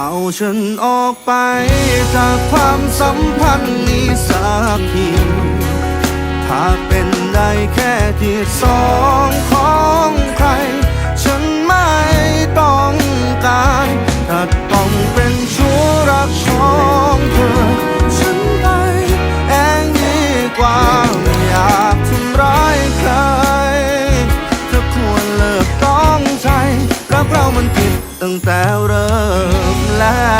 เอาฉันออกไปจากความสัมพันธ์นี้สักทีถ้าเป็นได้แค่ที่สองของใครฉันไม่ต้องการถ้าต้องเป็นชู้รักของเธอฉันไปเองดีกว่าไม่อยากทำร้ายใครเธอควรเลิกต้องใจรักเรามันผิดตั้งแต่เริ่มแรก